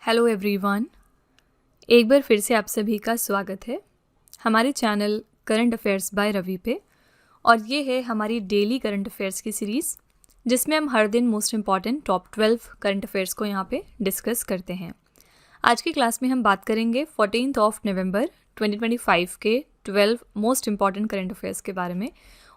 Hello everyone, एक बार फिर से आप सभी का स्वागत है हमारे channel current affairs by Ravi पे। और ये है हमारी डेली करंट अफेयर्स की सीरीज़ जिसमें हम हर दिन most important top 12 current affairs को यहाँ पे डिस्कस करते हैं। आज की क्लास में हम बात करेंगे 14 नवंबर 2025 के 12 मोस्ट इम्पॉर्टेंट करंट अफेयर्स के बारे में।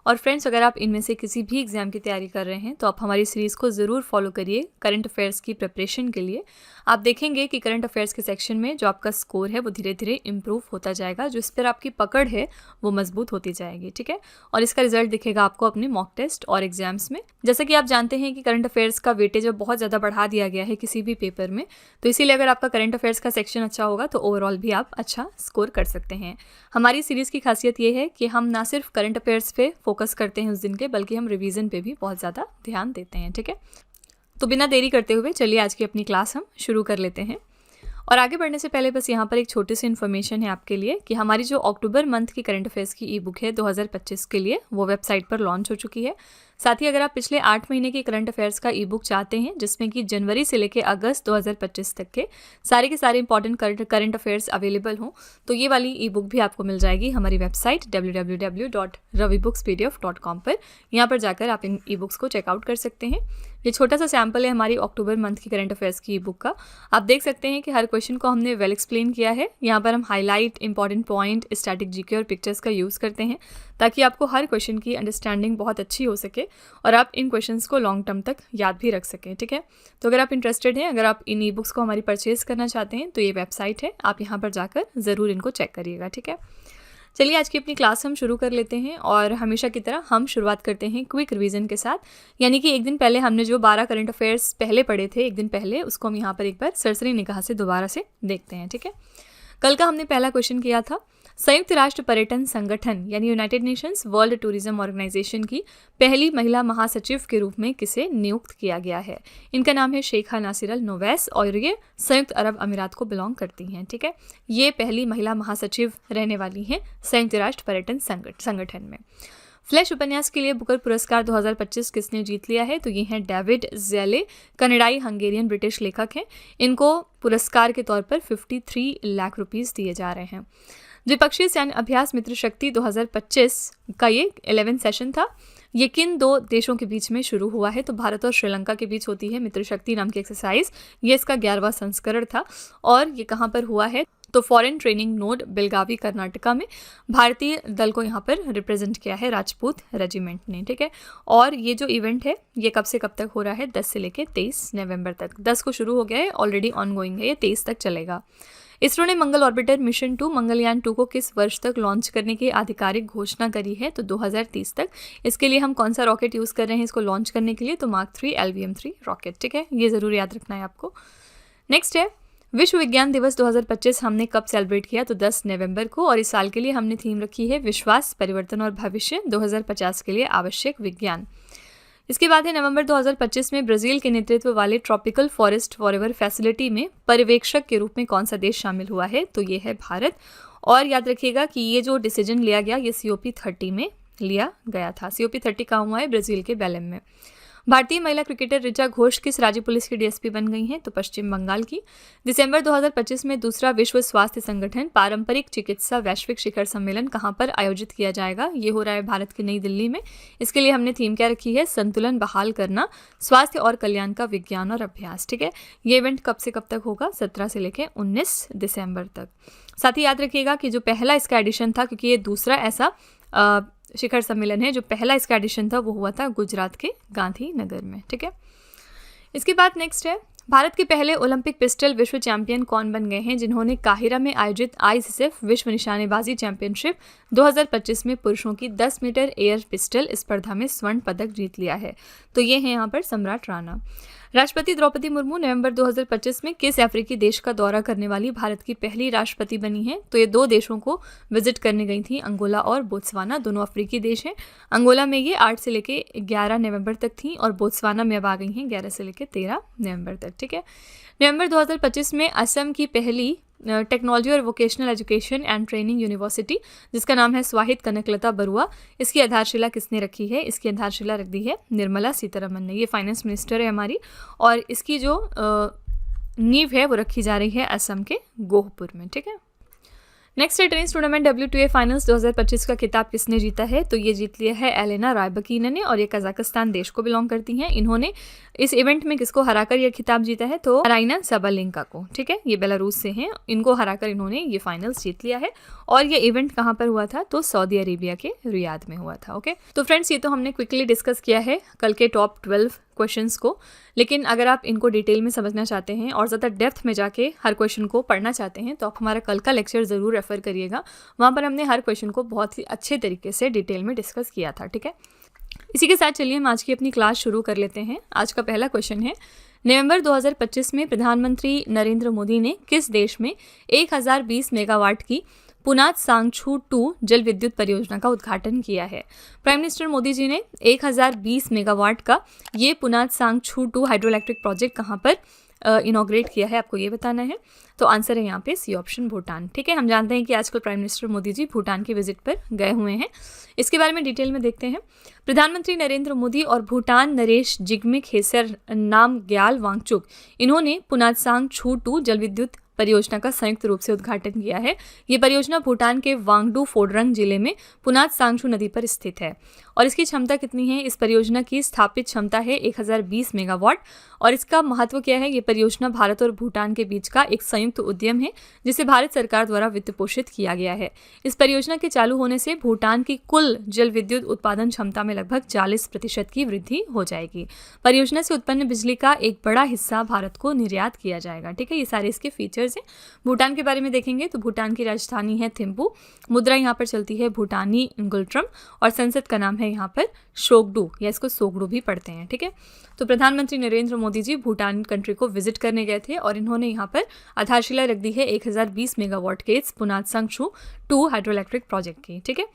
और फ्रेंड्स, अगर आप इनमें से किसी भी एग्जाम की तैयारी कर रहे हैं तो आप हमारी सीरीज़ को ज़रूर फॉलो करिए करंट अफेयर्स की प्रिपरेशन के लिए। आप देखेंगे कि करंट अफेयर्स के सेक्शन में जो आपका स्कोर है वो धीरे धीरे इम्प्रूव होता जाएगा, जो इस पर आपकी पकड़ है वो मजबूत होती जाएगी, ठीक है। और इसका रिजल्ट दिखेगा आपको अपने मॉक टेस्ट और एग्जाम्स में। जैसा कि आप जानते हैं कि करंट अफेयर्स का वेटेज अब बहुत ज़्यादा बढ़ा दिया गया है किसी भी पेपर में, तो इसीलिए अगर आपका करंट अफेयर्स का सेक्शन अच्छा होगा तो ओवरऑल भी आप अच्छा स्कोर कर सकते हैं। हमारी सीरीज़ की खासियत ये है कि हम ना सिर्फ करंट अफेयर्स पे फोकस करते हैं उस दिन के, बल्कि हम रिवीजन पे भी बहुत ज़्यादा ध्यान देते हैं, ठीक है। तो बिना देरी करते हुए चलिए आज की अपनी क्लास हम शुरू कर लेते हैं। और आगे बढ़ने से पहले बस यहाँ पर एक छोटी सी इन्फॉर्मेशन है आपके लिए कि हमारी जो अक्टूबर मंथ की करंट अफेयर्स की ई बुक है 2025 के लिए, वो वेबसाइट पर लॉन्च हो चुकी है। साथ ही अगर आप पिछले 8 महीने की करंट अफेयर्स का ई बुक चाहते हैं जिसमें कि जनवरी से लेकर अगस्त 2025 तक के सारे इंपॉर्टेंट करंट अफेयर्स अवेलेबल हों, तो ये वाली ई बुक भी आपको मिल जाएगी हमारी वेबसाइट www.ravibooks.pdf.com पर। यहाँ पर जाकर आप इन ई बुक्स को चेकआउट कर सकते हैं। ये छोटा सा सैम्पल है हमारी अक्टूबर मंथ की करंट अफेयर्स की ई बुक का। आप देख सकते हैं कि हर क्वेश्चन को हमने वेल एक्सप्लेन किया है। यहाँ पर हम highlight, important point, static GK और पिक्चर्स का यूज़ करते हैं ताकि आपको हर क्वेश्चन की अंडरस्टैंडिंग बहुत अच्छी हो सके और आप इन क्वेश्चंस को लॉन्ग टर्म तक याद भी रख सकें, ठीक है। तो अगर आप इंटरेस्टेड हैं, अगर आप इन ई बुक्स को हमारी परचेज करना चाहते हैं तो ये वेबसाइट है, आप यहाँ पर जाकर ज़रूर इनको चेक करिएगा, ठीक है। चलिए आज की अपनी क्लास हम शुरू कर लेते हैं और हमेशा की तरह हम शुरुआत करते हैं क्विक रिवीजन के साथ। यानी कि एक दिन पहले हमने जो 12 करंट अफेयर्स पहले पढ़े थे एक दिन पहले, उसको हम यहाँ पर एक बार सरसरी निगाह से दोबारा से देखते हैं, ठीक है। कल का हमने पहला क्वेश्चन किया था, संयुक्त राष्ट्र पर्यटन संगठन यानी united nations world tourism organisation की पहली महिला महासचिव के रूप में किसे नियुक्त किया गया है। इनका नाम है शेखा नासिर अल नोवैस और ये संयुक्त अरब अमीरात को बिलोंग करती हैं, ठीक है। ये पहली महिला महासचिव रहने वाली हैं संयुक्त राष्ट्र पर्यटन संगठन में। फ्लैश उपन्यास के लिए बुकर पुरस्कार 2025 किसने जीत लिया है, तो ये हैं डेविड ज़ेले, कनाडाई हंगेरियन ब्रिटिश लेखक हैं। इनको पुरस्कार के तौर पर 53 लाख रुपीस दिए जा रहे हैं। द्विपक्षीय सैन्य अभ्यास मित्र शक्ति 2025 का ये 11 सेशन था। ये किन दो देशों के बीच में शुरू हुआ है, तो भारत और श्रीलंका के बीच होती है मित्र शक्ति नाम की एक्सरसाइज। ये इसका 11वां संस्करण था और ये कहाँ पर हुआ है, तो foreign training node Belagavi Karnataka में। भारतीय दल को यहाँ पर रिप्रेजेंट किया है राजपूत रेजिमेंट ने, ठीक है। और ये जो इवेंट है ये कब से कब तक हो रहा है, 10 से लेकर 23 नवंबर तक। 10 को शुरू हो गया है, ऑलरेडी ऑनगोइंग है, ये 23 तक चलेगा। इसरो ने मंगल ऑर्बिटर मिशन 2 मंगलयान 2 को किस वर्ष तक लॉन्च करने की आधिकारिक घोषणा करी है, तो 2030 तक। इसके लिए हम कौन सा रॉकेट यूज़ कर रहे हैं इसको लॉन्च करने के लिए, तो मार्क 3 LVM-3 रॉकेट, ठीक है। ये ज़रूर याद रखना है आपको। नेक्स्ट है विश्व विज्ञान दिवस 2025 हमने कब सेलिब्रेट किया, तो 10 नवंबर को। और इस साल के लिए हमने थीम रखी है विश्वास, परिवर्तन और भविष्य 2050 के लिए आवश्यक विज्ञान। इसके बाद है नवंबर 2025 में ब्राज़ील के नेतृत्व वाले ट्रॉपिकल फॉरेस्ट फॉरएवर फैसिलिटी में पर्यवेक्षक के रूप में कौन सा देश शामिल हुआ है, तो ये है भारत। और याद रखिएगा कि ये जो डिसीजन लिया गया ये COP30 में लिया गया था। COP30 कहाँ हुआ है, ब्राज़ील के बेलेम में। भारतीय महिला क्रिकेटर ऋचा घोष किस राज्य पुलिस की DSP बन गई हैं, तो पश्चिम बंगाल की। दिसंबर 2025 में दूसरा विश्व स्वास्थ्य संगठन पारंपरिक चिकित्सा वैश्विक शिखर सम्मेलन कहां पर आयोजित किया जाएगा, ये हो रहा है भारत की नई दिल्ली में। इसके लिए हमने थीम क्या रखी है, संतुलन बहाल करना, स्वास्थ्य और कल्याण का विज्ञान और अभ्यास, ठीक है। ये इवेंट कब से कब तक होगा, 17 से लेकर 19 दिसंबर तक। साथ ही याद रखिएगा कि जो पहला इसका एडिशन था, क्योंकि ये दूसरा ऐसा शिखर सम्मेलन है, जो पहला इसका एडिशन था वो हुआ था गुजरात के गांधीनगर में, ठीक है। इसके बाद नेक्स्ट है भारत के पहले ओलंपिक पिस्टल विश्व चैंपियन कौन बन गए हैं, जिन्होंने काहिरा में आयोजित ICCF विश्व निशानेबाजी चैंपियनशिप 2025 में पुरुषों की 10 मीटर एयर पिस्टल स्पर्धा में स्वर्ण पदक जीत लिया है, तो ये है यहाँ पर सम्राट राणा। राष्ट्रपति द्रौपदी मुर्मू नवंबर 2025 में किस अफ्रीकी देश का दौरा करने वाली भारत की पहली राष्ट्रपति बनी हैं, तो ये 2 देशों को विजिट करने गई थी, अंगोला और बोत्सवाना। दोनों अफ्रीकी देश हैं। अंगोला में ये 8 से लेकर 11 नवंबर तक थी और बोत्सवाना में अब आ गई हैं 11 से लेकर 13 नवंबर तक, ठीक है। नवंबर 2025 में असम की पहली टेक्नोलॉजी और vocational education and training university, जिसका नाम है स्वाहित कनकलता बरुआ, इसकी आधारशिला किसने रखी है, इसकी आधारशिला रख दी है निर्मला सीतारमन ने। ये फाइनेंस मिनिस्टर है हमारी। और इसकी जो नींव है वो रखी जा रही है असम के गोहपुर में। ठीक है, नेक्स्ट है टेनिस टूर्नामेंट WTA फाइनल्स 2025 का खिताब किसने जीता है? तो ये जीत लिया है एलेना रायबकीना ने, और ये कजाकिस्तान देश को बिलोंग करती हैं। इन्होंने इस इवेंट में किसको हराकर ये खिताब जीता है? तो अराइना साबालेंका को। ठीक है, ये बेलारूस से हैं, इनको हराकर इन्होंने ये फाइनल्स जीत लिया है। और ये इवेंट कहाँ पर हुआ था? तो सऊदी अरेबिया के रियाद में हुआ था। ओके, तो फ्रेंड्स ये तो हमने क्विकली डिस्कस किया है कल के टॉप 12 क्वेश्चंस को, लेकिन अगर आप इनको डिटेल में समझना चाहते हैं और ज़्यादा डेप्थ में जाके हर क्वेश्चन को पढ़ना चाहते हैं तो आप हमारा कल का लेक्चर ज़रूर रेफर करिएगा। वहाँ पर हमने हर क्वेश्चन को बहुत ही अच्छे तरीके से डिटेल में डिस्कस किया था। ठीक है, इसी के साथ चलिए हम आज की अपनी क्लास शुरू कर लेते हैं। आज का पहला क्वेश्चन है, नवंबर 2025 में प्रधानमंत्री नरेंद्र मोदी ने किस देश में 1020 मेगावाट की पुनात सांगछू 2 जल विद्युत परियोजना का उद्घाटन किया है? प्राइम मिनिस्टर मोदी जी ने 1020 मेगावाट का ये पुनात सांगछू 2 हाइड्रो इलेक्ट्रिक प्रोजेक्ट कहाँ पर इनॉग्रेट किया है, आपको ये बताना है। तो आंसर है यहाँ पे सी ऑप्शन, भूटान। ठीक है, हम जानते हैं कि आजकल प्राइम मिनिस्टर मोदी जी भूटान की विजिट पर गए हुए हैं। इसके बारे में डिटेल में देखते हैं। प्रधानमंत्री नरेंद्र मोदी और भूटान नरेश जिग्मे खेसर नामग्याल वांगचुक, इन्होंने पुनात सांगछू 2 जल विद्युत परियोजना का संयुक्त रूप से उद्घाटन किया है। ये परियोजना भूटान के वांगडू फोडरंग जिले में पुनात सांगछू नदी पर स्थित है और इसकी क्षमता कितनी है? इस परियोजना की स्थापित क्षमता है 1020 मेगावाट। और इसका महत्व क्या है? ये परियोजना भारत और भूटान के बीच का एक संयुक्त उद्यम है जिसे भारत सरकार द्वारा वित्त पोषित किया गया है। इस परियोजना के चालू होने से भूटान की कुल जल विद्युत उत्पादन क्षमता में लगभग 40% की वृद्धि हो जाएगी। परियोजना से उत्पन्न बिजली का एक बड़ा हिस्सा भारत को निर्यात किया जाएगा। ठीक है, ये सारे इसके फीचर्स हैं। भूटान के बारे में देखेंगे तो भूटान की राजधानी है थिम्पू, मुद्रा यहाँ पर चलती है भूटानी गुल्ट्रम, और संसद का नाम है यहाँ पर शोगडू, या इसको सोगडू भी पढ़ते हैं। ठीक है, तो प्रधानमंत्री नरेंद्र मोदी जी भूटान कंट्री को विजिट करने गए थे और इन्होंने यहाँ पर आधारशिला रख दी है 1020 मेगावाट के इस पुनात सांगछू 2 हाइड्रो इलेक्ट्रिक प्रोजेक्ट की। ठीक है,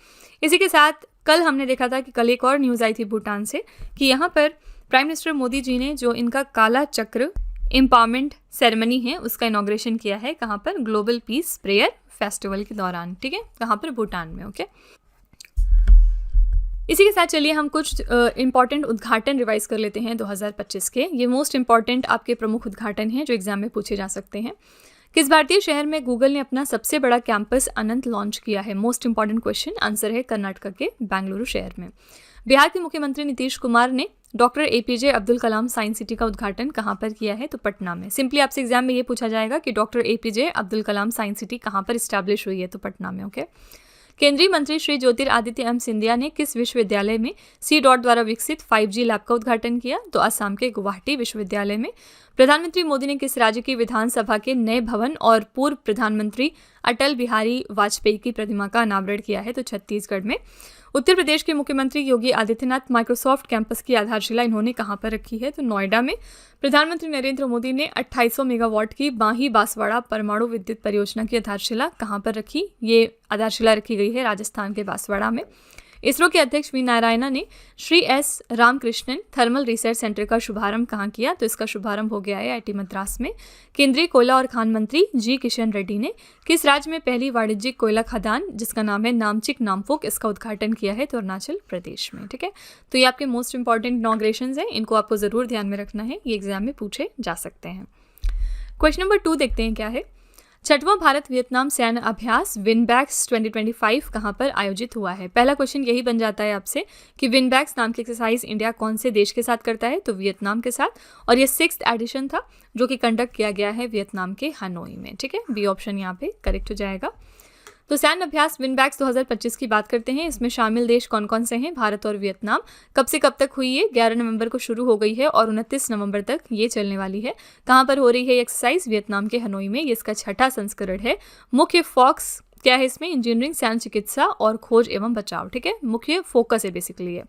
इसी के साथ कल हमने देखा था कि कल एक और न्यूज़ आई थी भूटान से कि यहाँ पर प्राइम मिनिस्टर मोदी जी ने जो इनका काला चक्र एम्पावरमेंट सेरेमनी है उसका इनॉग्रेशन किया है। कहाँ पर? ग्लोबल पीस प्रेयर फेस्टिवल के दौरान। ठीक है, कहाँ पर? भूटान में। ओके, इसी के साथ चलिए हम कुछ इंपॉर्टेंट उद्घाटन रिवाइज कर लेते हैं 2025 के। ये मोस्ट इंपॉर्टेंट आपके प्रमुख उद्घाटन हैं जो एग्जाम में पूछे जा सकते हैं। किस भारतीय शहर में गूगल ने अपना सबसे बड़ा कैंपस अनंत लॉन्च किया है? Most important question. आंसर है कर्नाटक के बेंगलुरु शहर में। बिहार के मुख्यमंत्री नीतीश कुमार ने doctor APJ Abdul Kalam science city का उद्घाटन कहाँ पर किया है? तो पटना में। सिंपली आपसे एग्जाम में ये पूछा जाएगा कि doctor APJ Abdul Kalam science city कहाँ पर स्टैब्लिश हुई है? तो पटना में। ओके, केंद्रीय मंत्री श्री ज्योतिरादित्य एम सिंधिया ने किस विश्वविद्यालय में C.DOT द्वारा विकसित 5G लैब का उद्घाटन किया? तो असम के गुवाहाटी विश्वविद्यालय में। प्रधानमंत्री मोदी ने किस राज्य की विधानसभा के नए भवन और पूर्व प्रधानमंत्री अटल बिहारी वाजपेयी की प्रतिमा का अनावरण किया है? तो छत्तीसगढ़ में। उत्तर प्रदेश के मुख्यमंत्री योगी आदित्यनाथ माइक्रोसॉफ्ट कैंपस की आधारशिला इन्होंने कहाँ पर रखी है? तो नोएडा में। प्रधानमंत्री नरेंद्र मोदी ने 2800 मेगावाट की बाही बांसवाड़ा परमाणु विद्युत परियोजना की आधारशिला कहाँ पर रखी? ये आधारशिला रखी गई है राजस्थान के बांसवाड़ा में। इसरो के अध्यक्ष वी नारायणा ने Shri S Ramakrishnan thermal research centre का शुभारंभ कहाँ किया? तो इसका शुभारंभ हो गया है IIT मद्रास में। केंद्रीय कोयला और खान मंत्री जी किशन रेड्डी ने किस राज्य में पहली वाणिज्यिक कोयला खदान जिसका नाम है नामचिक नामफोक, इसका उद्घाटन किया है? तो अरुणाचल प्रदेश में। ठीक है, तो ये आपके मोस्ट इंपॉर्टेंट इनॉग्रेशंस हैं, इनको आपको जरूर ध्यान में रखना है, ये एग्जाम में पूछे जा सकते हैं। क्वेश्चन नंबर 2 देखते हैं क्या है। 6वां भारत वियतनाम सैन्य अभ्यास विनबैक्स 2025 कहाँ पर आयोजित हुआ है? पहला क्वेश्चन यही बन जाता है आपसे कि विनबैक्स नाम की एक्सरसाइज इंडिया कौन से देश के साथ करता है? तो वियतनाम के साथ, और ये 6th एडिशन था जो कि कंडक्ट किया गया है वियतनाम के हनोई में। ठीक है, बी ऑप्शन यहाँ पे करेक्ट हो जाएगा। तो सैन्य अभ्यास विनबैक्स 2025 की बात करते हैं। इसमें शामिल देश कौन कौन से हैं? भारत और वियतनाम। कब से कब तक हुई है? 11 नवंबर को शुरू हो गई है और 29 नवंबर तक ये चलने वाली है। कहाँ पर हो रही है ये एक्सरसाइज? वियतनाम के हनोई में। ये इसका 6ठा संस्करण है। मुख्य फोकस क्या है इसमें? इंजीनियरिंग, सैन्य चिकित्सा और खोज एवं बचाव। ठीक है, मुख्य फोकस है बेसिकली ये।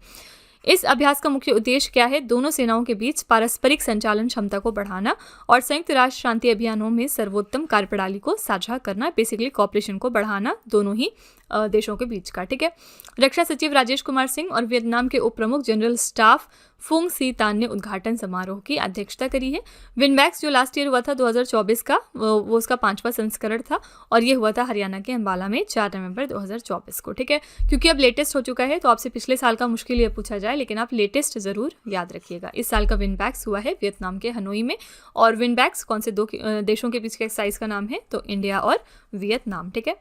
इस अभ्यास का मुख्य उद्देश्य क्या है? दोनों सेनाओं के बीच पारस्परिक संचालन क्षमता को बढ़ाना और संयुक्त राष्ट्र शांति अभियानों में सर्वोत्तम कार्यप्रणाली को साझा करना, बेसिकली कॉपरेशन को बढ़ाना दोनों ही देशों के बीच का। ठीक है, रक्षा सचिव राजेश कुमार सिंह और वियतनाम के उप प्रमुख जनरल स्टाफ फुंग सी तान ने उद्घाटन समारोह की अध्यक्षता करी है। विनबैक्स जो लास्ट ईयर हुआ था 2024 का, वो उसका 5वां संस्करण था और ये हुआ था हरियाणा के अंबाला में 4 नवंबर 2024 को। ठीक है, क्योंकि अब लेटेस्ट हो चुका है तो आपसे पिछले साल का मुश्किल ये पूछा जाए, लेकिन आप लेटेस्ट जरूर याद रखिएगा। इस साल का विनबैक्स हुआ है वियतनाम के हनोई में। और विनबैक्स कौन से 2 देशों के बीच के एक्सरसाइज का नाम है? तो इंडिया और वियतनाम। ठीक है,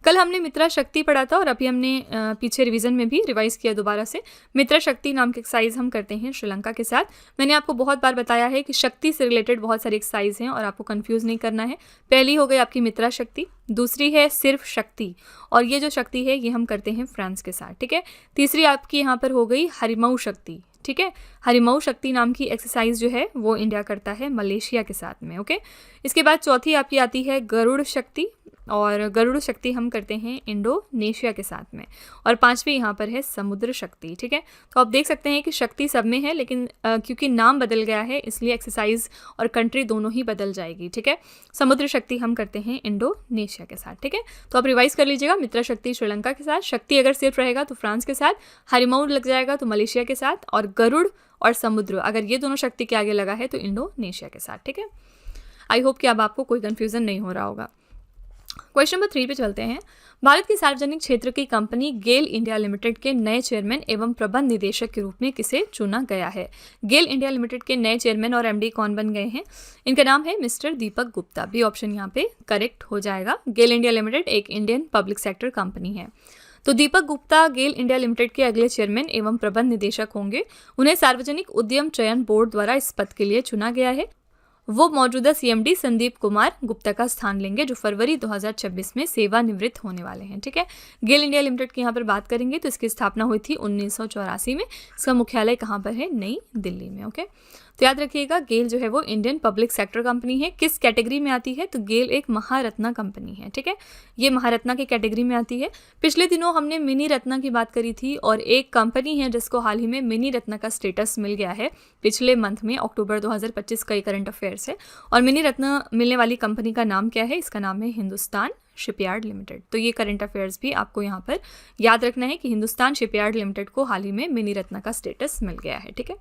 कल हमने मित्रा शक्ति पढ़ा था और अभी हमने पीछे रिवीजन में भी रिवाइज किया दोबारा से। मित्रा शक्ति नाम की एक्सरसाइज हम करते हैं श्रीलंका के साथ। मैंने आपको बहुत बार बताया है कि शक्ति से रिलेटेड बहुत सारी एक्सरसाइज हैं और आपको कंफ्यूज नहीं करना है। पहली हो गई आपकी मित्रा शक्ति, दूसरी है सिर्फ शक्ति, और ये जो शक्ति है ये हम करते हैं फ्रांस के साथ। ठीक है, तीसरी आपकी यहाँ पर हो गई हरिमऊ शक्ति। ठीक है, हरिमऊ शक्ति नाम की एक्सरसाइज जो है वो इंडिया करता है मलेशिया के साथ में। ओके, इसके बाद चौथी आपकी आती है गरुड़ शक्ति, और गरुड़ शक्ति हम करते हैं इंडोनेशिया के साथ में। और 5वीं यहाँ पर है समुद्र शक्ति। ठीक है, तो आप देख सकते हैं कि शक्ति सब में है, लेकिन क्योंकि नाम बदल गया है इसलिए एक्सरसाइज और कंट्री दोनों ही बदल जाएगी। ठीक है, समुद्र शक्ति हम करते हैं इंडोनेशिया के साथ। ठीक है, तो आप रिवाइज कर लीजिएगा। मित्रा शक्ति श्रीलंका के साथ, शक्ति अगर सिर्फ रहेगा तो फ्रांस के साथ, हरिमऊ लग जाएगा तो मलेशिया के साथ, और गरुड़ और समुद्र अगर ये दोनों शक्ति के आगे लगा है तो इंडोनेशिया के साथ। ठीक है, आई होप कि अब आपको कोई कंफ्यूजन नहीं हो रहा होगा। क्वेश्चन नंबर 3 पे चलते हैं। भारत की सार्वजनिक क्षेत्र की कंपनी गेल इंडिया लिमिटेड के नए चेयरमैन एवं प्रबंध निदेशक के रूप में किसे चुना गया है? गेल इंडिया लिमिटेड के नए चेयरमैन और एमडी कौन बन गए हैं? इनका नाम है mister Deepak Gupta. B option यहाँ पे करेक्ट हो जाएगा। गेल इंडिया लिमिटेड एक इंडियन पब्लिक सेक्टर कंपनी है। तो दीपक गुप्ता गेल इंडिया लिमिटेड के अगले चेयरमैन एवं प्रबंध निदेशक होंगे। उन्हें सार्वजनिक उद्यम चयन बोर्ड द्वारा इस पद के लिए चुना गया है। वो मौजूदा सीएमडी संदीप कुमार गुप्ता का स्थान लेंगे, जो फरवरी 2026 में सेवानिवृत्त होने वाले हैं। ठीक है, गेल इंडिया लिमिटेड की यहाँ पर बात करेंगे तो इसकी स्थापना हुई थी 1984 में। इसका मुख्यालय कहाँ पर है? नई दिल्ली में। ओके, तो याद रखिएगा गेल जो है वो इंडियन पब्लिक सेक्टर कंपनी है। किस कैटेगरी में आती है? तो गेल एक महारत्ना कंपनी है। ठीक है, ये महारत्ना की कैटेगरी में आती है। पिछले दिनों हमने मिनी रत्ना की बात करी थी और एक कंपनी है जिसको हाल ही में मिनी रत्ना का स्टेटस मिल गया है पिछले मंथ में, अक्टूबर 2025 का करंट अफेयर्स है। और मिनी रत्ना मिलने वाली कंपनी का नाम क्या है? इसका नाम है हिंदुस्तान शिपयार्ड लिमिटेड। तो ये करंट अफेयर्स भी आपको यहाँ पर याद रखना है कि हिंदुस्तान शिपयार्ड लिमिटेड को हाल ही में मिनी रत्ना का स्टेटस मिल गया है। ठीक है,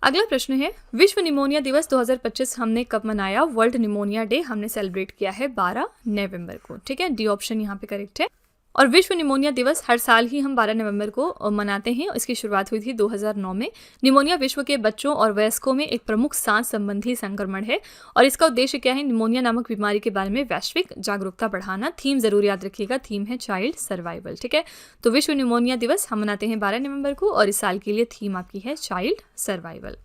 अगला प्रश्न है विश्व निमोनिया दिवस 2025 हमने कब मनाया? वर्ल्ड निमोनिया डे हमने सेलिब्रेट किया है 12 नवंबर को। ठीक है, डी ऑप्शन यहाँ पे करेक्ट है। और विश्व निमोनिया दिवस हर साल ही हम 12 नवंबर को मनाते हैं। इसकी शुरुआत हुई थी 2009 में। निमोनिया विश्व के बच्चों और वयस्कों में एक प्रमुख सांस संबंधी संक्रमण है और इसका उद्देश्य क्या है? निमोनिया नामक बीमारी के बारे में वैश्विक जागरूकता बढ़ाना। थीम जरूर याद रखिएगा, थीम है चाइल्ड सर्वाइवल। ठीक है, तो विश्व निमोनिया दिवस हम मनाते हैं 12 नवंबर को और इस साल के लिए थीम आपकी है चाइल्ड सर्वाइवल।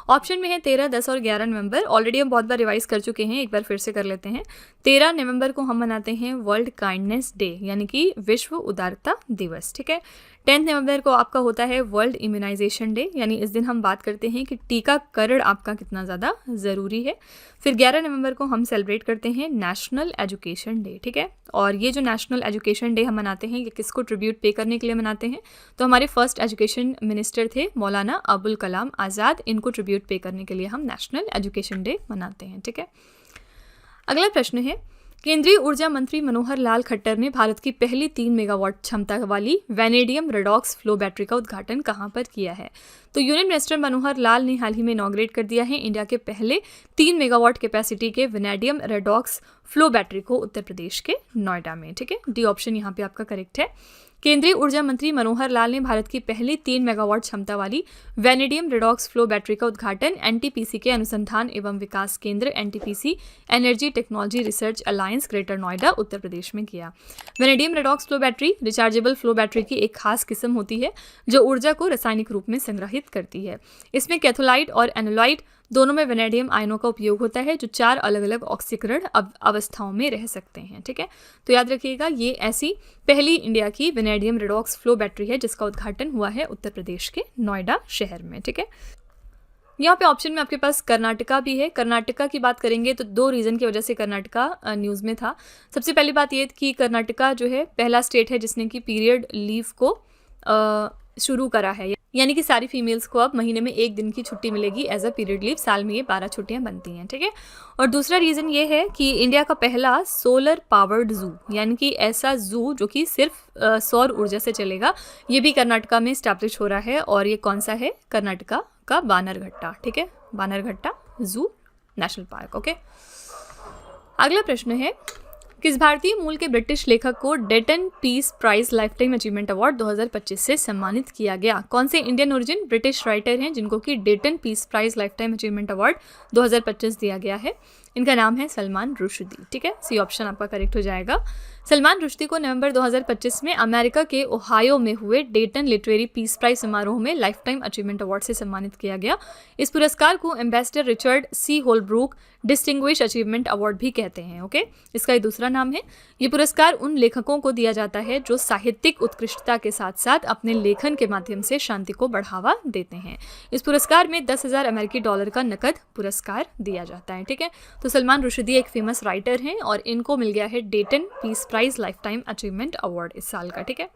ऑप्शन में है 13, 10 और 11 नवंबर। ऑलरेडी हम बहुत बार रिवाइज कर चुके हैं, एक बार फिर से कर लेते हैं। 13 नवंबर को हम मनाते हैं वर्ल्ड काइंडनेस डे, यानी कि विश्व उदारता दिवस। ठीक है, 10 नवंबर को आपका होता है वर्ल्ड इम्यूनाइजेशन डे, यानी इस दिन हम बात करते हैं कि टीकाकरण आपका कितना ज़्यादा ज़रूरी है। फिर 11 नवंबर को हम सेलिब्रेट करते हैं नेशनल एजुकेशन डे। ठीक है, और ये जो नेशनल एजुकेशन डे हम मनाते हैं ये किसको ट्रिब्यूट पे करने के लिए मनाते हैं? तो हमारे फर्स्ट एजुकेशन मिनिस्टर थे मौलाना अबुल कलाम आज़ाद, इनको ट्रिब्यूट पे करने के लिए हम नेशनल एजुकेशन डे मनाते हैं। ठीक है, अगला प्रश्न है केंद्रीय ऊर्जा मंत्री मनोहर लाल खट्टर ने भारत की पहली 3 मेगावाट क्षमता वाली वैनेडियम रेडॉक्स फ्लो बैटरी का उद्घाटन कहां पर किया है? तो यूनियन मिनिस्टर मनोहर लाल ने हाल ही में इनॉग्रेट कर दिया है इंडिया के पहले 3 मेगावाट कैपेसिटी के वैनेडियम रेडॉक्स फ्लो बैटरी को उत्तर प्रदेश के नोएडा में। ठीक है, डी ऑप्शन यहाँ पे आपका करेक्ट है। केंद्रीय ऊर्जा मंत्री मनोहर लाल ने भारत की पहली 3 मेगावाट क्षमता वाली वैनेडियम रेडॉक्स फ्लो बैटरी का उद्घाटन एनटीपीसी के अनुसंधान एवं विकास केंद्र NTPC energy technology research alliance Greater Noida Uttar Pradesh में किया। Vanadium redox flow battery rechargeable flow battery की एक खास किस्म होती है जो ऊर्जा को रासायनिक रूप में संग्रहित करती है। इसमें कैथोलाइट और एनोलाइट दोनों में वैनेडियम आयनों का उपयोग होता है जो 4 अलग अलग ऑक्सीकरण अवस्थाओं में रह सकते हैं। ठीक है, तो याद रखिएगा ये ऐसी पहली इंडिया की वैनेडियम रेडॉक्स फ्लो बैटरी है जिसका उद्घाटन हुआ है उत्तर प्रदेश के नोएडा शहर में। ठीक है, यहाँ पे ऑप्शन में आपके पास कर्नाटका भी है। कर्नाटका की बात करेंगे तो 2 रीज़न की वजह से कर्नाटका न्यूज़ में था। सबसे पहली बात ये कि कर्नाटका जो है पहला स्टेट है जिसने कि पीरियड लीव को शुरू करा है, यानी कि सारी फीमेल्स को अब महीने में 1 दिन की छुट्टी मिलेगी एज अ पीरियड लीव। साल में ये 12 छुट्टियां बनती हैं, ठीक है। और दूसरा रीज़न ये है कि इंडिया का पहला सोलर पावर्ड जू, यानी कि ऐसा जू जो कि सिर्फ सौर ऊर्जा से चलेगा, ये भी कर्नाटका में स्टैब्लिश हो रहा है। और ये कौन सा है? कर्नाटका का बानरघट्टा, ठीक है, बानरघट्टा जू नेशनल पार्क। ओके, अगला प्रश्न है, किस भारतीय मूल के ब्रिटिश लेखक को Dayton peace prize lifetime achievement award 2025 से सम्मानित किया गया? कौन से इंडियन ओरिजिन ब्रिटिश राइटर हैं जिनको कि Dayton peace prize lifetime achievement award 2025 दिया गया है? इनका नाम है सलमान रुश्दी, ठीक है, सी ऑप्शन आपका करेक्ट हो जाएगा। सलमान रुश्दी को नवंबर 2025 में अमेरिका के ओहायो में हुए डेटन लिटरेरी पीस प्राइज समारोह में लाइफ टाइम अचीवमेंट अवार्ड से सम्मानित किया गया। इस पुरस्कार को एम्बेसडर रिचर्ड सी होलब्रूक डिस्टिंग्विश अचीवमेंट अवार्ड भी कहते हैं। ओके, इसका ये दूसरा नाम है। ये पुरस्कार उन लेखकों को दिया जाता है जो साहित्यिक उत्कृष्टता के साथ साथ अपने लेखन के माध्यम से शांति को बढ़ावा देते हैं। इस पुरस्कार में $10,000 अमेरिकी डॉलर का नकद पुरस्कार दिया जाता है, ठीक है। तो सलमान रुश्दी एक फेमस राइटर हैं और इनको मिल गया है Dayton peace prize lifetime achievement award इस साल का, ठीक है।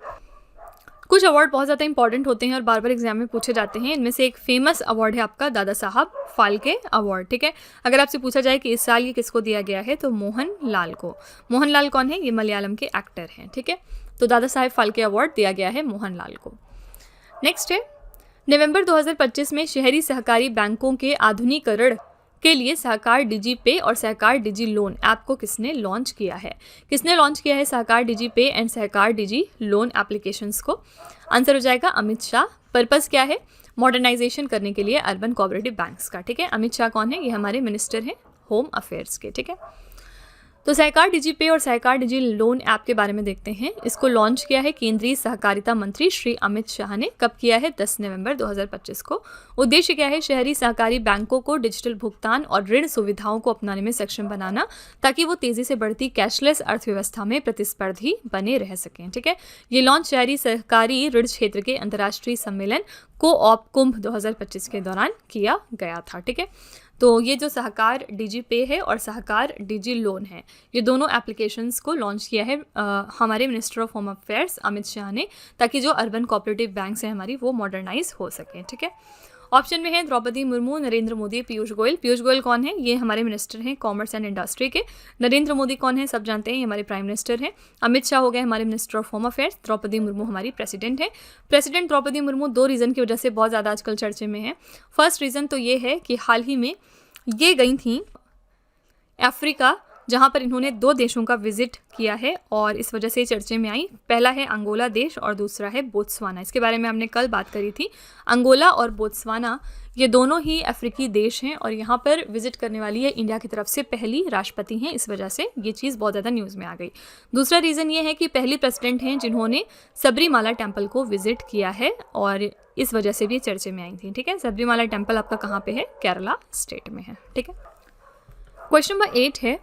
कुछ अवार्ड बहुत ज़्यादा इंपॉर्टेंट होते हैं और बार बार एग्जाम में पूछे जाते हैं। इनमें से एक फेमस अवार्ड है आपका दादा साहब फाल्के अवार्ड, ठीक है। अगर आपसे पूछा जाए कि इस साल ये किसको दिया गया है तो मोहन लाल को। मोहन लाल कौन है? ये मलयालम के एक्टर हैं, ठीक है। तो दादा साहब फाल्के अवार्ड दिया गया है मोहन लाल को। नेक्स्ट है, नवंबर 2025 में शहरी सहकारी बैंकों के आधुनिकीकरण के लिए सहकार डिजी पे और सहकार डिजी लोन ऐप को किसने लॉन्च किया है? किसने लॉन्च किया है Sahakar digi pay and Sahakar digi loan applications को? आंसर हो जाएगा अमित शाह। पर्पस क्या है? मॉडर्नाइजेशन करने के लिए अर्बन कोऑपरेटिव बैंक्स का, ठीक है। अमित शाह कौन है? ये हमारे मिनिस्टर हैं होम अफेयर्स के, ठीक है। तो सहकार डिजी पे और सहकार डिजी लोन ऐप के बारे में देखते हैं। इसको लॉन्च किया है केंद्रीय सहकारिता मंत्री श्री अमित शाह ने। कब किया है? 10 नवंबर 2025 को। उद्देश्य क्या है? शहरी सहकारी बैंकों को डिजिटल भुगतान और ऋण सुविधाओं को अपनाने में सक्षम बनाना ताकि वो तेजी से बढ़ती कैशलेस अर्थव्यवस्था में प्रतिस्पर्धी बने रह सकें, ठीक है। ये लॉन्च शहरी सहकारी ऋण क्षेत्र के अंतर्राष्ट्रीय सम्मेलन को-ऑप कुंभ 2025 के दौरान किया गया था, ठीक है। तो ये जो सहकार डिजी पे है और सहकार डिजी लोन है, ये दोनों एप्लीकेशंस को लॉन्च किया है हमारे minister of home affairs Amit Shah ने, ताकि जो अर्बन कोऑपरेटिव बैंक्स हैं हमारी वो मॉडर्नाइज हो सकें, ठीक है। ऑप्शन में है द्रौपदी मुर्मू, नरेंद्र मोदी, पीयूष गोयल। पीयूष गोयल कौन है? ये हमारे मिनिस्टर हैं कॉमर्स एंड इंडस्ट्री के। नरेंद्र मोदी कौन है? सब जानते हैं, ये हमारे प्राइम मिनिस्टर हैं। अमित शाह हो गए हमारे minister of home affairs. Draupadi Murmu हमारी प्रेसिडेंट है। प्रेसिडेंट द्रौपदी मुर्मू 2 रीज़न की वजह से बहुत ज़्यादा आजकल चर्चे में है। फर्स्ट रीज़न तो ये है कि हाल ही में ये गई थी अफ्रीका, जहाँ पर इन्होंने 2 देशों का विजिट किया है और इस वजह से चर्चे में आई। पहला है अंगोला देश और दूसरा है बोत्सवाना। इसके बारे में हमने कल बात करी थी। अंगोला और बोत्सवाना ये दोनों ही अफ्रीकी देश हैं और यहाँ पर विजिट करने वाली है इंडिया की तरफ से पहली राष्ट्रपति हैं, इस वजह से ये चीज़ बहुत ज़्यादा न्यूज़ में आ गई। दूसरा रीज़न ये है कि पहली प्रेसिडेंट हैं जिन्होंने सबरीमाला टेम्पल को विजिट किया है और इस वजह से भी चर्चे में आई थी, ठीक है। सबरीमाला टेम्पल आपका कहाँ पे है? केरला स्टेट में है, ठीक है। क्वेश्चन नंबर 8 है,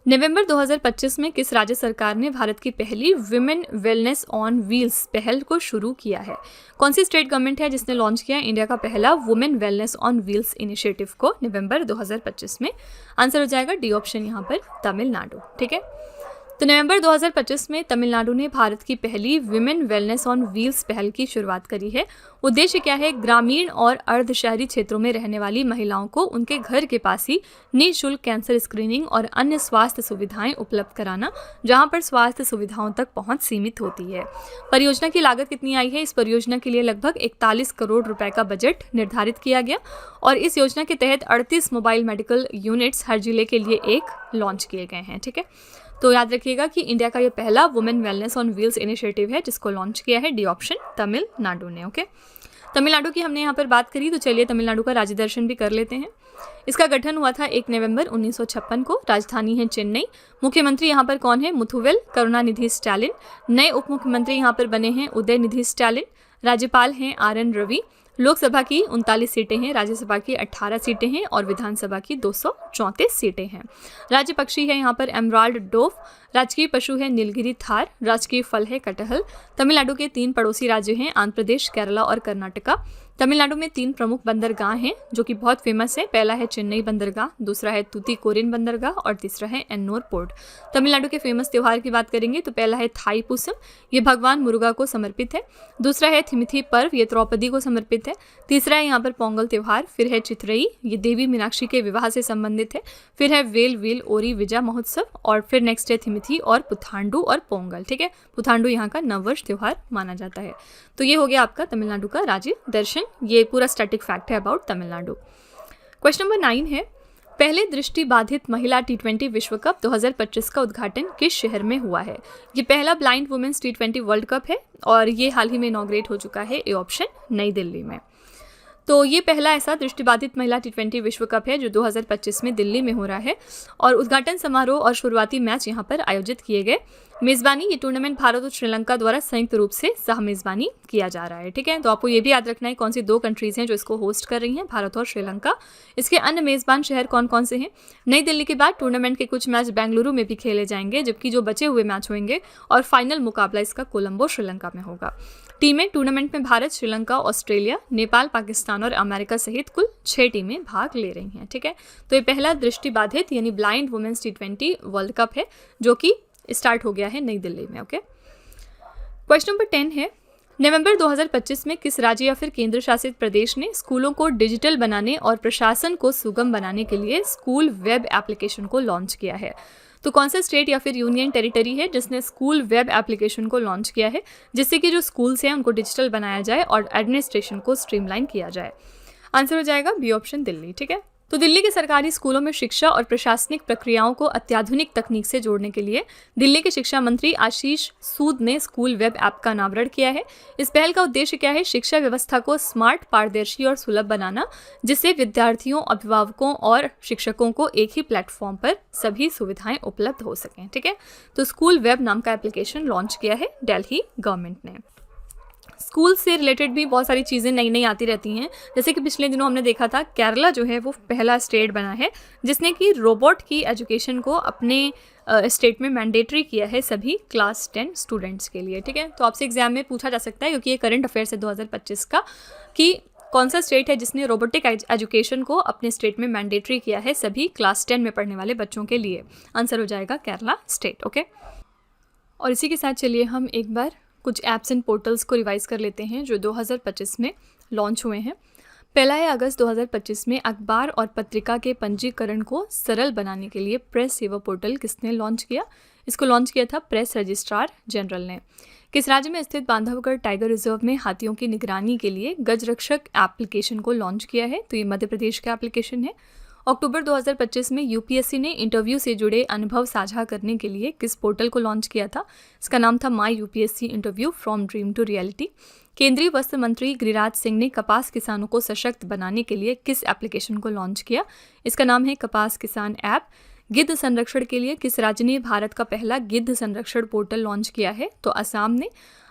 नवंबर 2025 में किस राज्य सरकार ने भारत की पहली विमेन वेलनेस ऑन व्हील्स पहल को शुरू किया है? कौन सी स्टेट गवर्नमेंट है जिसने लॉन्च किया इंडिया का पहला women wellness on wheels initiative को नवंबर 2025 में? आंसर हो जाएगा डी ऑप्शन यहाँ पर तमिलनाडु, ठीक है। तो नवंबर 2025 में तमिलनाडु ने भारत की पहली विमेन वेलनेस ऑन व्हील्स पहल की शुरुआत करी है। उद्देश्य क्या है? ग्रामीण और अर्ध शहरी क्षेत्रों में रहने वाली महिलाओं को उनके घर के पास ही निःशुल्क कैंसर स्क्रीनिंग और अन्य स्वास्थ्य सुविधाएं उपलब्ध कराना, जहां पर स्वास्थ्य सुविधाओं तक पहुंच सीमित होती है। परियोजना की लागत कितनी आई है? इस परियोजना के लिए लगभग 41 करोड़ रुपए का बजट निर्धारित किया गया और इस योजना के तहत 38 मोबाइल मेडिकल यूनिट्स हर जिले के लिए एक लॉन्च किए गए हैं, ठीक है। तो याद रखिएगा कि इंडिया का ये पहला women wellness on wheels initiative है जिसको लॉन्च किया है डी ऑप्शन तमिलनाडु ने, ओके। तमिलनाडु की हमने यहाँ पर बात करी, तो चलिए तमिलनाडु का राज्य दर्शन भी कर लेते हैं। इसका गठन हुआ था 1 नवंबर 1956 को। राजधानी है चेन्नई। मुख्यमंत्री यहाँ पर कौन है? मुथुवेल करुणानिधि स्टालिन। नए उप मुख्यमंत्री यहाँ पर बने हैं उदयनिधि स्टालिन। राज्यपाल हैं RN रवि। लोकसभा की 39 सीटें हैं, राज्यसभा की 18 सीटें हैं और विधानसभा की 234 सीटें हैं। राज्य पक्षी है यहाँ पर एमराल्ड डोव। राजकीय पशु है नीलगिरी थार। राजकीय फल है कटहल। तमिलनाडु के 3 पड़ोसी राज्य हैं आंध्र प्रदेश, केरला और कर्नाटका। तमिलनाडु में 3 प्रमुख बंदरगाह हैं जो कि बहुत फेमस है। पहला है चेन्नई बंदरगाह, दूसरा है तूतीकोरिन बंदरगाह और तीसरा है एन्नोर पोर्ट। तमिलनाडु के फेमस त्योहार की बात करेंगे तो पहला है थाई पूसम, ये भगवान मुरुगा को समर्पित है। दूसरा है थिमिथि पर्व, ये द्रौपदी को समर्पित है। तीसरा है यहाँ पर पोंगल त्योहार। फिर है चित्रई, ये देवी मीनाक्षी के विवाह से संबंधित है। फिर है वेल वील ओरी विजा महोत्सव और फिर नेक्स्ट है थिमिथि और पुथांडु और पोंगल। ठीक है, पुथांडु यहाँ का नववर्ष त्योहार माना जाता है। तो ये हो गया आपका तमिलनाडु का राज्य दर्शन। ये पूरा स्टैटिक फैक्ट है अबाउट तमिलनाडु। क्वेश्चन नंबर 9 है, पहले दृष्टि बाधित महिला T20 विश्व कप 2025 का उद्घाटन किस शहर में हुआ है? ये पहला blind women's T20 world cup है और ये हाल ही में इनॉग्रेट हो चुका है। ए ऑप्शन नई दिल्ली में। तो ये पहला ऐसा दृष्टिबाधित महिला T20 विश्व कप है जो 2025 में दिल्ली में हो रहा है और उद्घाटन समारोह और शुरुआती मैच यहाँ पर आयोजित किए गए। मेज़बानी ये टूर्नामेंट भारत और श्रीलंका द्वारा संयुक्त रूप से सह मेज़बानी किया जा रहा है। ठीक है, तो आपको ये भी याद रखना है कौन सी 2 कंट्रीज़ हैं जो इसको होस्ट कर रही हैं, भारत और श्रीलंका। इसके अन्य मेज़बान शहर कौन कौन से हैं? नई दिल्ली के बाद टूर्नामेंट के कुछ मैच बेंगलुरु में भी खेले जाएंगे, जबकि जो बचे हुए मैच होंगे और फाइनल मुकाबला इसका कोलंबो श्रीलंका में होगा। टीमें टूर्नामेंट में भारत, श्रीलंका, ऑस्ट्रेलिया, नेपाल, पाकिस्तान और अमेरिका सहित कुल 6 टीमें भाग ले रही हैं। ठीक है, तो ये पहला दृष्टिबाधित यानी blind women's T20 world cup है जो कि स्टार्ट हो गया है नई दिल्ली में। ओके, क्वेश्चन नंबर 10 है, नवंबर 2025 में किस राज्य या फिर केंद्र शासित प्रदेश ने स्कूलों को डिजिटल बनाने और प्रशासन को सुगम बनाने के लिए स्कूल वेब एप्लीकेशन को लॉन्च किया है? तो कौन सा स्टेट या फिर यूनियन टेरिटरी है जिसने स्कूल वेब एप्लीकेशन को लॉन्च किया है जिससे कि जो स्कूल्स हैं उनको डिजिटल बनाया जाए और एडमिनिस्ट्रेशन को स्ट्रीमलाइन किया जाए? आंसर हो जाएगा बी ऑप्शन दिल्ली। ठीक है, तो दिल्ली के सरकारी स्कूलों में शिक्षा और प्रशासनिक प्रक्रियाओं को अत्याधुनिक तकनीक से जोड़ने के लिए दिल्ली के शिक्षा मंत्री आशीष सूद ने स्कूल वेब ऐप का अनावरण किया है। इस पहल का उद्देश्य क्या है? शिक्षा व्यवस्था को स्मार्ट, पारदर्शी और सुलभ बनाना, जिससे विद्यार्थियों, अभिभावकों और शिक्षकों को एक ही प्लेटफॉर्म पर सभी सुविधाएं उपलब्ध हो सकें। ठीक है, तो स्कूल वेब नाम का एप्लीकेशन लॉन्च किया है दिल्ली गवर्नमेंट ने। स्कूल से रिलेटेड भी बहुत सारी चीज़ें नई नई आती रहती हैं, जैसे कि पिछले दिनों हमने देखा था केरला जो है वो पहला स्टेट बना है जिसने कि रोबोट की एजुकेशन को अपने स्टेट में मैंडेटरी किया है सभी क्लास 10 स्टूडेंट्स के लिए। ठीक है, तो आपसे एग्जाम में पूछा जा सकता है क्योंकि ये करंट अफेयर्स है 2025 का कि कौन सा स्टेट है जिसने रोबोटिक एजुकेशन को अपने स्टेट में मैंडेटरी किया है सभी क्लास 10 में पढ़ने वाले बच्चों के लिए। आंसर हो जाएगा केरला स्टेट। ओके, और इसी के साथ चलिए हम एक बार कुछ ऐप्स एंड पोर्टल्स को रिवाइज कर लेते हैं जो 2025 में लॉन्च हुए हैं। पहला है अगस्त 2025 में अखबार और पत्रिका के पंजीकरण को सरल बनाने के लिए प्रेस सेवा पोर्टल किसने लॉन्च किया? इसको लॉन्च किया था प्रेस रजिस्ट्रार जनरल ने। किस राज्य में स्थित बांधवगढ़ टाइगर रिजर्व में हाथियों की निगरानी के लिए गजरक्षक एप्लीकेशन को लॉन्च किया है? तो ये मध्य प्रदेश का एप्लीकेशन है। अक्टूबर 2025 में यूपीएससी ने इंटरव्यू से जुड़े अनुभव साझा करने के लिए किस पोर्टल को लॉन्च किया था? इसका नाम था my UPSC interview from dream to reality. केंद्रीय वस्त्र मंत्री गिरिराज सिंह ने कपास किसानों को सशक्त बनाने के लिए किस एप्लीकेशन को लॉन्च किया? इसका नाम है कपास किसान ऐप। गिद्ध संरक्षण के लिए किस राज्य ने भारत का पहला गिद्ध संरक्षण पोर्टल लॉन्च किया है? तो असम ने।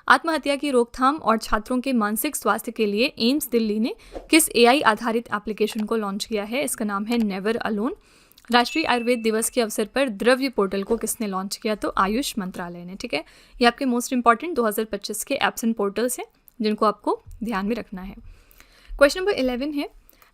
आत्महत्या की रोकथाम और छात्रों के मानसिक स्वास्थ्य के लिए एम्स दिल्ली ने किस एआई आधारित एप्लीकेशन को लॉन्च किया है? इसका नाम है नेवर अलोन। राष्ट्रीय आयुर्वेद दिवस के अवसर पर द्रव्य पोर्टल को किसने लॉन्च किया? तो आयुष मंत्रालय ने। ठीक है, ये आपके मोस्ट इंपॉर्टेंट 2025 के एप्स एंड पोर्टल्स हैं जिनको आपको ध्यान में रखना है। क्वेश्चन नंबर 11 है,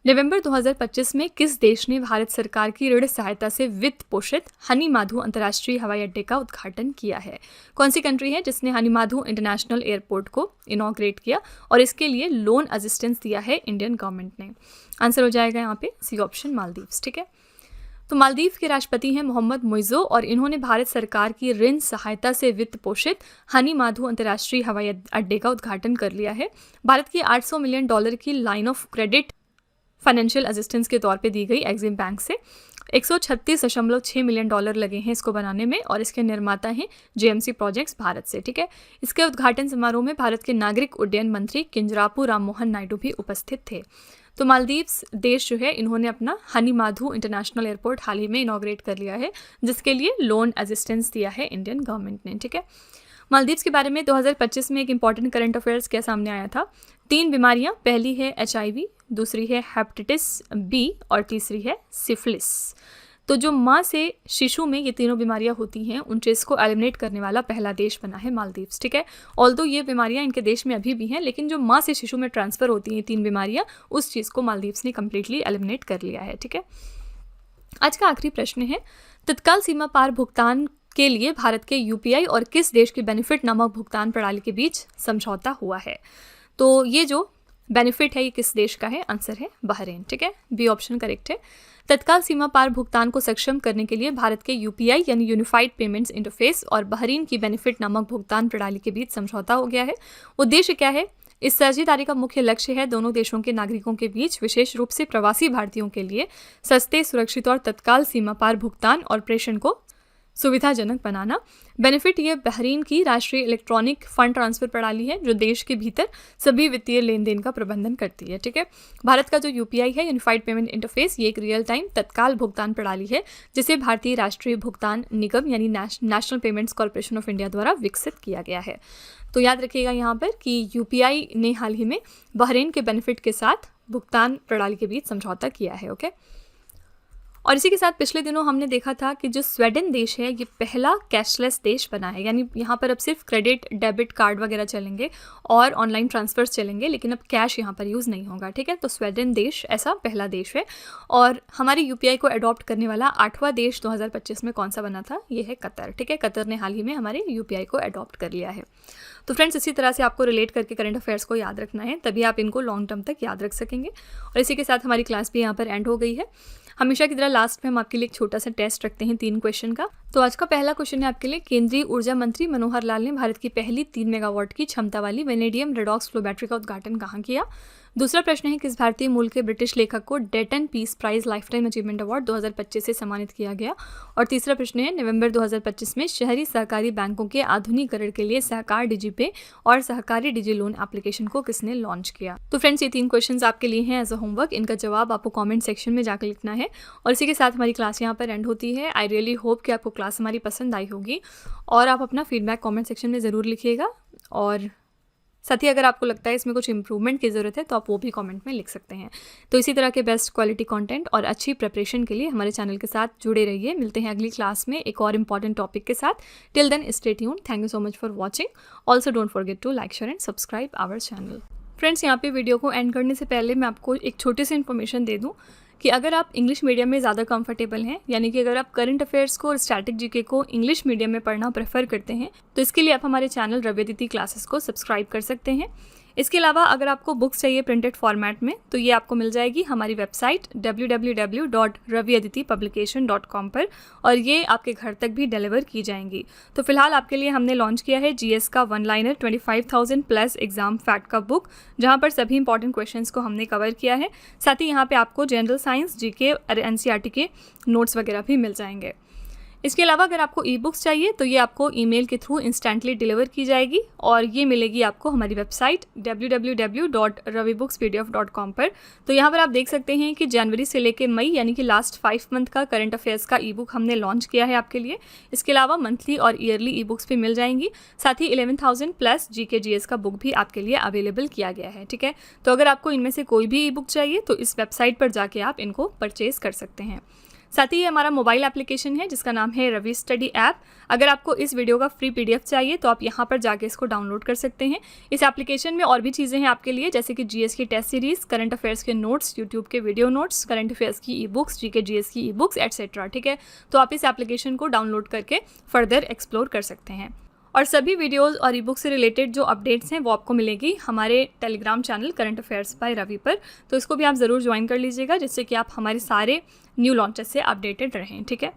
नवंबर 2025 में किस देश ने भारत सरकार की ऋण सहायता से वित्त पोषित हनी माधु अंतर्राष्ट्रीय हवाई अड्डे का उद्घाटन किया है? कौन सी कंट्री है जिसने हनी माधु इंटरनेशनल एयरपोर्ट को इनॉग्रेट किया और इसके लिए लोन असिस्टेंस दिया है इंडियन गवर्नमेंट ने? आंसर हो जाएगा यहाँ पे सी ऑप्शन मालदीव्स। ठीक है, तो मालदीव के राष्ट्रपति हैं मोहम्मद मुइज़ो और इन्होंने भारत सरकार की ऋण सहायता से वित्त पोषित हनी माधु अंतर्राष्ट्रीय हवाई अड्डे का उद्घाटन कर लिया है। भारत की $800 मिलियन की line of credit financial assistance के तौर पे दी गई एग्जिम बैंक से। $136.6 मिलियन लगे हैं इसको बनाने में और इसके निर्माता हैं जेएमसी प्रोजेक्ट्स भारत से। ठीक है, इसके उद्घाटन समारोह में भारत के नागरिक उड्डयन मंत्री किंजरापू राममोहन नायडू भी उपस्थित थे। तो मालदीव्स देश जो है इन्होंने अपना हनी माधु इंटरनेशनल एयरपोर्ट हाल ही में इनॉग्रेट कर लिया है जिसके लिए लोन असिस्टेंस दिया है इंडियन गवर्नमेंट ने। ठीक है, मालदीव्स के बारे में 2025 में एक इंपॉर्टेंट करंट अफेयर्स क्या सामने आया था? 3 बीमारियां, पहली है HIV, दूसरी है हेपेटाइटिस बी और तीसरी है सिफिलिस। तो जो माँ से शिशु में ये तीनों बीमारियां होती हैं उन चीज़ को एलिमिनेट करने वाला पहला देश बना है मालदीव्स, ठीक है। ऑल्दो ये बीमारियां इनके देश में अभी भी हैं, लेकिन जो माँ से शिशु में ट्रांसफ़र होती हैं तीन बीमारियां, उस चीज़ को मालदीव्स ने कम्प्लीटली एलिमिनेट कर लिया है, ठीक है। आज का आखिरी प्रश्न है, तत्काल सीमा पार भुगतान के लिए भारत के यूपीआई और किस देश की बेनिफिट नामक भुगतान प्रणाली के बीच समझौता हुआ है। तो ये जो बेनिफिट है ये किस देश का है, आंसर है बहरीन, ठीक है। बी ऑप्शन करेक्ट है। तत्काल सीमा पार भुगतान को सक्षम करने के लिए भारत के यूपीआई यानी यूनिफाइड पेमेंट्स इंटरफेस और बहरीन की बेनिफिट नामक भुगतान प्रणाली के बीच समझौता हो गया है। उद्देश्य क्या है? इस साझेदारी का मुख्य लक्ष्य है दोनों देशों के नागरिकों के बीच, विशेष रूप से प्रवासी भारतीयों के लिए सस्ते, सुरक्षित और तत्काल सीमा पार भुगतान और प्रेषण को सुविधाजनक बनाना। बेनिफिट ये बहरीन की राष्ट्रीय इलेक्ट्रॉनिक फंड ट्रांसफर प्रणाली है जो देश के भीतर सभी वित्तीय लेन देन का प्रबंधन करती है, ठीक है। भारत का जो यूपीआई है, यूनिफाइड पेमेंट इंटरफेस, ये एक रियल टाइम तत्काल भुगतान प्रणाली है जिसे भारतीय राष्ट्रीय भुगतान निगम यानी national payments corporation of India द्वारा विकसित किया गया है। तो याद रखिएगा यहाँ पर कि यूपीआई ने हाल ही में बहरीन के बेनिफिट के साथ भुगतान प्रणाली के बीच समझौता किया है, ओके। और इसी के साथ पिछले दिनों हमने देखा था कि जो स्वीडन देश है ये पहला कैशलेस देश बना है, यानी यहाँ पर अब सिर्फ क्रेडिट, डेबिट कार्ड वगैरह चलेंगे और ऑनलाइन ट्रांसफर्स चलेंगे, लेकिन अब कैश यहाँ पर यूज़ नहीं होगा, ठीक है। तो स्वीडन देश ऐसा पहला देश है। और हमारी यूपीआई को अडॉप्ट करने वाला 8वां देश 2025 में कौन सा बना था? ये है कतर, ठीक है। कतर ने हाल ही में हमारे यूपीआई को अडॉप्ट कर लिया है। तो फ्रेंड्स, इसी तरह से आपको रिलेट करके करंट अफेयर्स को याद रखना है, तभी आप इनको लॉन्ग टर्म तक याद रख सकेंगे। और इसी के साथ हमारी क्लास भी यहाँ पर एंड हो गई है। हमेशा की तरह लास्ट में हम आपके लिए एक छोटा सा टेस्ट रखते हैं 3 क्वेश्चन का। तो आज का पहला क्वेश्चन है आपके लिए, केंद्रीय ऊर्जा मंत्री मनोहर लाल ने भारत की पहली 3 मेगावाट की क्षमता वाली वेनेडियम रेडॉक्स फ्लो बैटरी का उद्घाटन कहाँ किया? दूसरा प्रश्न है, किस भारतीय मूल के ब्रिटिश लेखक को Dayton peace prize lifetime achievement award 2025 से सम्मानित किया गया? और तीसरा प्रश्न है, नवंबर 2025 में शहरी सहकारी बैंकों के आधुनिकीकरण के लिए सहकार डिजिपे और सहकारी डिजी लोन एप्लीकेशन को किसने लॉन्च किया? तो फ्रेंड्स, ये 3 क्वेश्चंस आपके लिए हैं एज अ होमवर्क। इनका जवाब आपको कमेंट सेक्शन में जाकर लिखना है। और इसी के साथ हमारी क्लास यहाँ पर एंड होती है। आई रियली होप कि आपको क्लास हमारी पसंद आई होगी और आप अपना फीडबैक कमेंट सेक्शन में ज़रूर लिखिएगा। और साथ ही अगर आपको लगता है इसमें कुछ इंप्रूवमेंट की ज़रूरत है तो आप वो भी कमेंट में लिख सकते हैं। तो इसी तरह के बेस्ट क्वालिटी कंटेंट और अच्छी प्रिपरेशन के लिए हमारे चैनल के साथ जुड़े रहिए। मिलते हैं अगली क्लास में एक और इम्पॉर्टेंट टॉपिक के साथ। Till then stay tuned. Thank you so much for watching. Also don't forget to like, share and subscribe our channel. Friends, यहाँ पे वीडियो को एंड करने से पहले मैं आपको एक छोटी सी इन्फॉर्मेशन दे दूँ कि अगर आप इंग्लिश मीडियम में ज़्यादा कंफर्टेबल हैं, यानी कि अगर आप करंट अफेयर्स को और स्टैटिक जीके को इंग्लिश मीडियम में पढ़ना प्रेफर करते हैं, तो इसके लिए आप हमारे चैनल रवि अदिति क्लासेस को सब्सक्राइब कर सकते हैं। इसके अलावा अगर आपको बुक्स चाहिए प्रिंटेड फॉर्मेट में, तो ये आपको मिल जाएगी हमारी वेबसाइट www.raviaditipublication.com पर, और ये आपके घर तक भी डिलीवर की जाएंगी। तो फिलहाल आपके लिए हमने लॉन्च किया है जीएस का 1 लाइनर 25,000 प्लस एग्जाम फैक्ट का बुक, जहाँ पर सभी इंपॉर्टेंट क्वेश्चंस को हमने कवर किया है। साथ ही यहाँ पे आपको जनरल साइंस, जीके और एनसीईआरटी के नोट्स वगैरह भी मिल जाएंगे। इसके अलावा अगर आपको ई बुक्स चाहिए तो ये आपको ईमेल के थ्रू इंस्टेंटली डिलीवर की जाएगी, और ये मिलेगी आपको हमारी वेबसाइट www.ravibooks.pdf.com पर। तो यहाँ पर आप देख सकते हैं कि जनवरी से लेकर मई यानी कि लास्ट 5 मंथ का करंट अफेयर्स का ई बुक हमने लॉन्च किया है आपके लिए। इसके अलावा मंथली और ईयरली ई बुक्स भी मिल जाएंगी। साथ ही 11,000 प्लस जीके जीएस का बुक भी आपके लिए अवेलेबल किया गया है, ठीक है। तो अगर आपको इनमें से कोई भी ई बुक चाहिए तो इस वेबसाइट पर जाके आप इनको परचेज कर सकते हैं। साथ ही ये हमारा मोबाइल एप्लीकेशन है जिसका नाम है रवि स्टडी ऐप। अगर आपको इस वीडियो का फ्री पीडीएफ चाहिए तो आप यहाँ पर जाके इसको डाउनलोड कर सकते हैं। इस एप्लीकेशन में और भी चीज़ें हैं आपके लिए, जैसे कि जीएस की टेस्ट सीरीज, करंट अफेयर्स के नोट्स, यूट्यूब के वीडियो नोट्स, करंट अफेयर्स की ई बुक्स, जीके जीएस की ई बुक्स एटसेट्रा, ठीक है। तो आप इस एप्लीकेशन को डाउनलोड करके फर्दर एक्सप्लोर कर सकते हैं। और सभी वीडियोस और ई बुक से रिलेटेड जो अपडेट्स हैं वो आपको मिलेगी हमारे Telegram channel current affairs by Ravi पर। तो इसको भी आप ज़रूर ज्वाइन कर लीजिएगा, जिससे कि आप हमारे सारे न्यू लॉन्चेस से अपडेटेड रहें, ठीक है।